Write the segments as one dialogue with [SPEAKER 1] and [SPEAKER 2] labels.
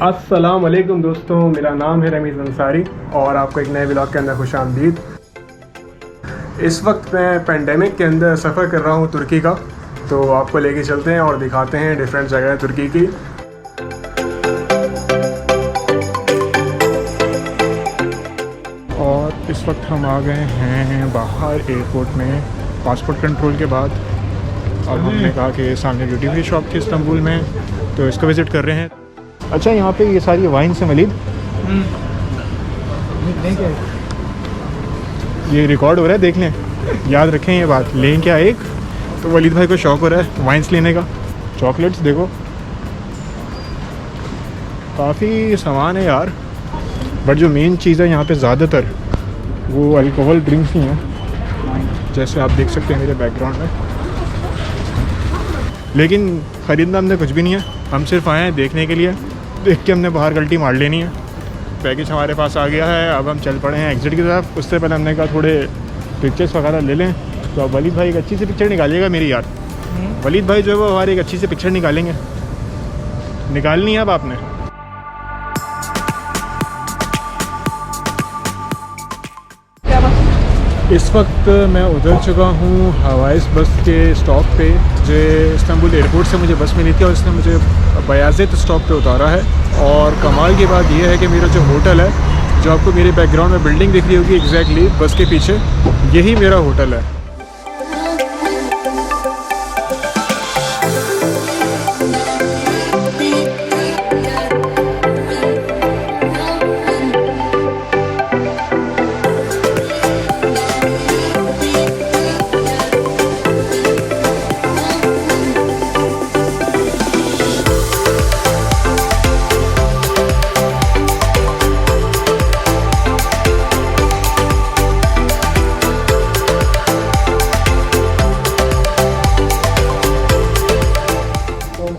[SPEAKER 1] अस्सलाम वालेकुम दोस्तों, मेरा नाम है रमीज़ अंसारी और आपको एक नए व्लॉग के अंदर खुशामदीद। इस वक्त मैं पेंडेमिक के अंदर सफ़र कर रहा हूँ तुर्की का, तो आपको लेके चलते हैं और दिखाते हैं डिफरेंट जगह तुर्की की। और इस वक्त हम आ गए हैं बाहर एयरपोर्ट में पासपोर्ट कंट्रोल के बाद। अब हमने कहा कि सामने ड्यूटी फ्री शॉप थी इस्तांबुल में, तो इसको विज़िट कर रहे हैं। अच्छा, यहाँ पे ये सारी वाइन से वलीद ये रिकॉर्ड हो रहा है, देख लें, याद रखें ये बात। लें क्या एक तो वलीद भाई को शौक़ हो रहा है वाइन्स लेने का। चॉकलेट्स देखो, काफ़ी सामान है यार, बट जो मेन चीज़ है यहाँ पे ज़्यादातर वो अल्कोहल ड्रिंक्स ही हैं, जैसे आप देख सकते हैं मेरे बैकग्राउंड में। लेकिन ख़रीदना हमने कुछ भी नहीं है, हम सिर्फ आए हैं देखने के लिए। देख के हमने बाहर गल्टी मार लेनी है। पैकेज हमारे पास आ गया है, अब हम चल पड़े हैं एग्ज़िट की तरफ। उससे पहले हमने कहा थोड़े पिक्चर्स वगैरह ले लें। तो अब वलीद भाई एक अच्छी सी पिक्चर निकालिएगा मेरी यार। वलीद भाई जो है वो हमारी एक अच्छी सी पिक्चर निकालेंगे। निकालनी है अब आपने। इस वक्त मैं उतर चुका हूँ हवाई बस के स्टॉप पे, जो इस्तांबुल एयरपोर्ट से मुझे बस मिली थी और इसने मुझे बयाज़ेत स्टॉप पे उतारा है। और कमाल की बात यह है कि मेरा जो होटल है, जो आपको मेरे बैकग्राउंड में बिल्डिंग दिख रही होगी एग्जैक्टली बस के पीछे, यही मेरा होटल है।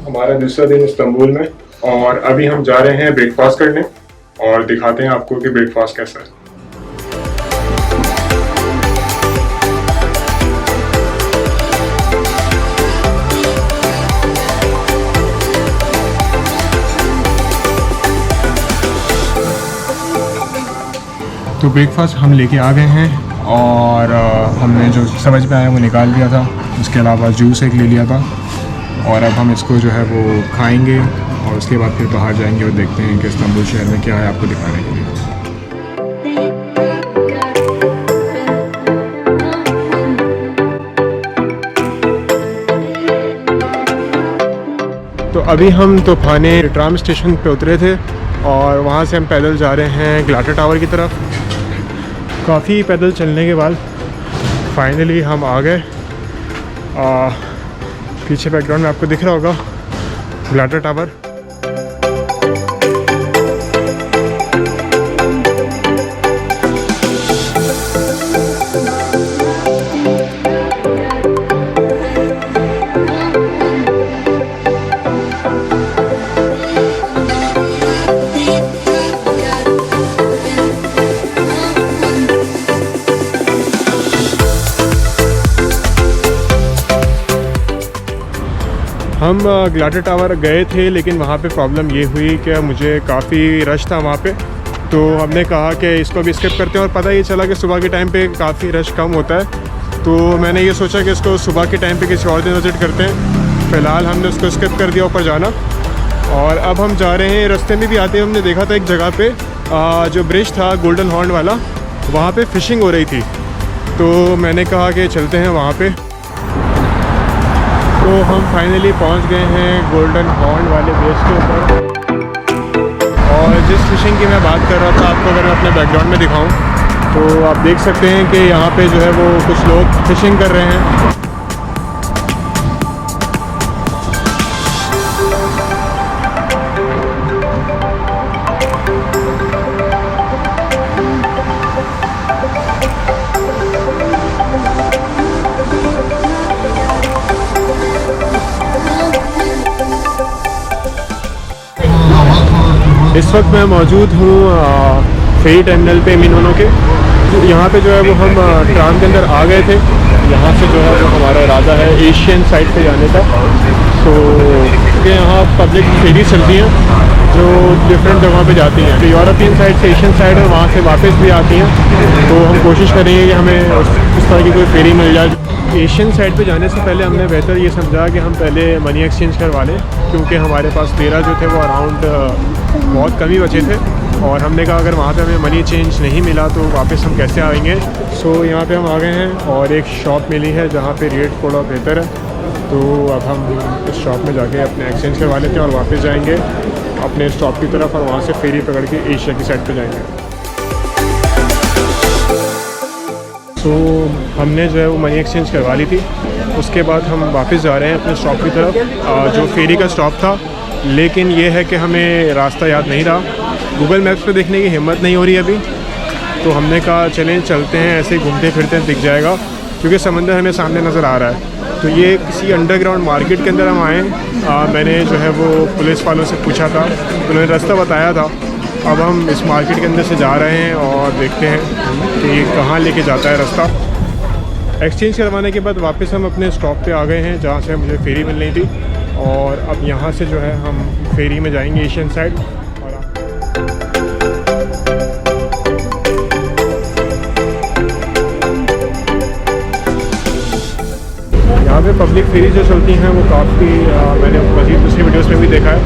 [SPEAKER 1] हमारा दूसरा दिन इस्तांबुल में, और अभी हम जा रहे हैं ब्रेकफास्ट करने और दिखाते हैं आपको कि ब्रेकफास्ट कैसा है। तो ब्रेकफास्ट हम लेके आ गए हैं और हमने जो समझ में आया वो निकाल लिया था। उसके अलावा जूस एक ले लिया था और अब हम इसको जो है वो खाएंगे और उसके बाद फिर बाहर जाएंगे और देखते हैं कि इस्तांबुल शहर में क्या है आपको दिखाने के लिए। तो अभी हम तूफाने ट्राम स्टेशन पे उतरे थे और वहाँ से हम पैदल जा रहे हैं गलाटा टावर की तरफ। काफ़ी पैदल चलने के बाद फाइनली हम आ गए। पीछे बैकग्राउंड में आपको दिख रहा होगा गलाटा टावर। हम गलाटा टावर गए थे, लेकिन वहाँ पे प्रॉब्लम ये हुई कि मुझे काफ़ी रश था वहाँ पे, तो हमने कहा कि इसको भी स्किप करते हैं। और पता ये चला कि सुबह के टाइम पे काफ़ी रश कम होता है, तो मैंने ये सोचा कि इसको सुबह के टाइम पे किसी और दिन विज़िट करते हैं। फ़िलहाल हमने उसको स्किप कर दिया ऊपर जाना। और अब हम जा रहे हैं, रास्ते में भी आते हैं हमने देखा था एक जगह पर जो ब्रिज था गोल्डन हॉर्न वाला, वहाँ पर फ़िशिंग हो रही थी, तो मैंने कहा कि चलते हैं वहाँ पर। तो हम फाइनली पहुंच गए हैं गोल्डन हॉर्न वाले ब्रिज के ऊपर। और जिस फिशिंग की मैं बात कर रहा था आपको अगर मैं अपने बैकग्राउंड में दिखाऊं तो आप देख सकते हैं कि यहाँ पे जो है वो कुछ लोग फिशिंग कर रहे हैं। इस वक्त मैं मौजूद हूँ फेरी टर्मिनल पे मिनोनो के। यहाँ पे जो है वो हम ट्राम के अंदर आ गए थे। यहाँ से जो है वो हमारा इरादा है एशियन साइड पे जाने का। तो यहाँ पब्लिक फेरी चलती हैं जो डिफरेंट जगहों पे जाती हैं, तो यूरोपियन साइड से एशियन साइड और वहाँ से वापस भी आती हैं। तो हम कोशिश करेंगे कि हमें उस तरह की कोई फेरी मिल जाए। एशियन साइड पे जाने से पहले हमने बेहतर ये समझा कि हम पहले मनी एक्सचेंज करवा लें, क्योंकि हमारे पास 13 जो थे वो अराउंड बहुत कम ही बचे थे, और हमने कहा अगर वहाँ पे हमें मनी चेंज नहीं मिला तो वापस हम कैसे आएंगे। सो यहाँ पे हम आ गए हैं और एक शॉप मिली है जहाँ पे रेट थोड़ा बेहतर है। तो अब हम इस शॉप में जाके अपने एक्सचेंज करवा लेते हैं और वापस जाएंगे अपने स्टॉप की तरफ, और वहाँ से फेरी पकड़ के एशिया की साइड पे जाएंगे। तो हमने जो है वो मनी एक्सचेंज करवा ली थी। उसके बाद हम वापस जा रहे हैं अपने स्टॉप की तरफ, जो फेरी का स्टॉप था। लेकिन ये है कि हमें रास्ता याद नहीं रहा, गूगल मैप्स पे देखने की हिम्मत नहीं हो रही अभी। तो हमने कहा चलें चलते हैं, ऐसे घूमते फिरते दिख जाएगा, क्योंकि समंदर हमें सामने नज़र आ रहा है। तो ये किसी अंडरग्राउंड मार्केट के अंदर हम आए। मैंने जो है वो पुलिस वालों से पूछा था, उन्होंने रास्ता बताया था। अब हम इस मार्केट के अंदर से जा रहे हैं और देखते हैं कि कहाँ लेके जाता है रास्ता। एक्सचेंज करवाने के बाद वापस हम अपने स्टॉप पे आ गए हैं जहाँ से मुझे फेरी मिलनी थी, और अब यहाँ से जो है हम फेरी में जाएंगे एशियन साइड। यहाँ पे पब्लिक फेरी जो चलती हैं वो काफ़ी मैंने मज़ीद दूसरी वीडियोस में भी देखा है,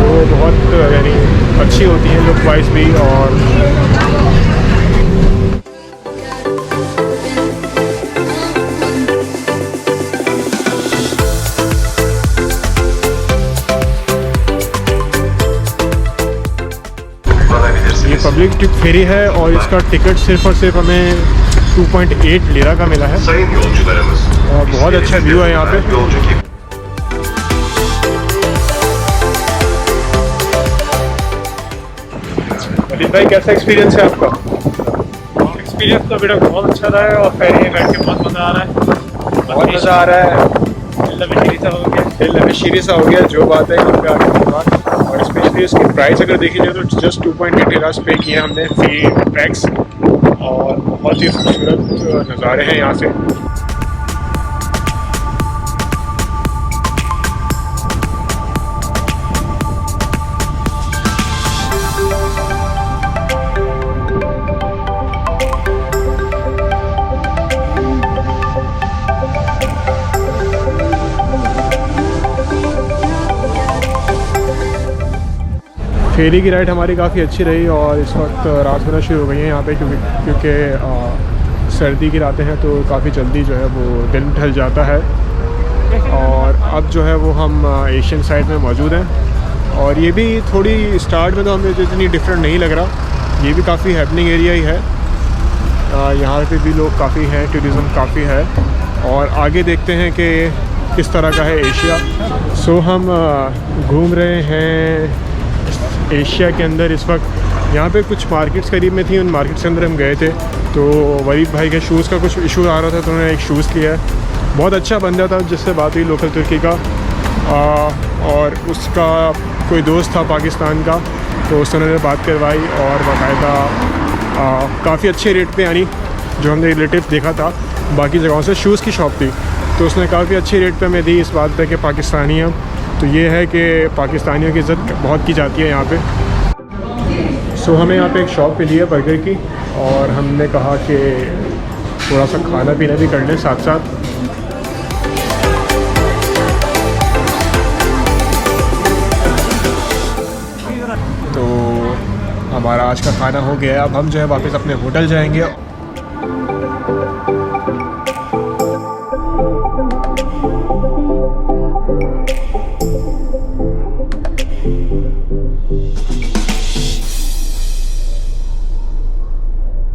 [SPEAKER 1] वो बहुत यानी अच्छी होती हैं लुक वाइज भी। और ये पब्लिक फेरी है और इसका टिकट सिर्फ़ और सिर्फ हमें 2.8 लिरा का मिला है, और बहुत अच्छा व्यू है यहाँ पे। अली भाई कैसा एक्सपीरियंस है आपका?
[SPEAKER 2] एक्सपीरियंस तो बेटा बहुत अच्छा रहा है, और फेरी में बैठ के बहुत मज़ा आ रहा है।
[SPEAKER 1] बहुत मज़ा आ रहा है,
[SPEAKER 2] दिल
[SPEAKER 1] शीरी सा हो गया जो बात है यहाँ पे आने के बाद। और स्पेशली उसकी प्राइस अगर देखी जाए तो जस्ट 2.8 लिरास पे किए हमने फी टैक्स, और बहुत ही खूबसूरत नज़ारे हैं यहाँ से। फेरी की राइड हमारी काफ़ी अच्छी रही, और इस वक्त रात होना शुरू हो गई है यहाँ पे, क्योंकि सर्दी की रातें हैं तो काफ़ी जल्दी जो है वो दिन ढल जाता है। और अब जो है वो हम एशियन साइड में मौजूद हैं, और ये भी थोड़ी स्टार्ट में तो हमें इतनी डिफरेंट नहीं लग रहा, ये भी काफ़ी हैपनिंग एरिया ही है। यहाँ पे भी लोग काफ़ी हैं, टूरिज़म काफ़ी है, और आगे देखते हैं कि किस तरह का है एशिया। सो हम घूम रहे हैं एशिया के अंदर इस वक्त। यहाँ पे कुछ मार्केट्स करीब में थी, उन मार्केट्स के अंदर हम गए थे, तो वरीद भाई के शूज़ का कुछ इशू आ रहा था, तो उन्होंने एक शूज़ लिया है। बहुत अच्छा बंदा था जिससे बात हुई, लोकल तुर्की का, और उसका कोई दोस्त था पाकिस्तान का, तो उससे उन्होंने बात करवाई, और बाकायदा काफ़ी अच्छे रेट पे, यानी जो हमने रिलेटिव देखा था बाकी जगहों से, शूज़ की शॉप थी, तो उसने काफ़ी अच्छे रेट पे हमें दी। इस बात पे कि पाकिस्तानी हैं, तो ये है कि पाकिस्तानियों की इज़्ज़त बहुत की जाती है यहाँ पे। सो हमें यहाँ पे एक शॉप मिली है बर्गर की, और हमने कहा कि थोड़ा सा खाना पीना भी कर लें साथ साथ। तो हमारा आज का खाना हो गया, अब हम जो है वापस अपने होटल जाएंगे।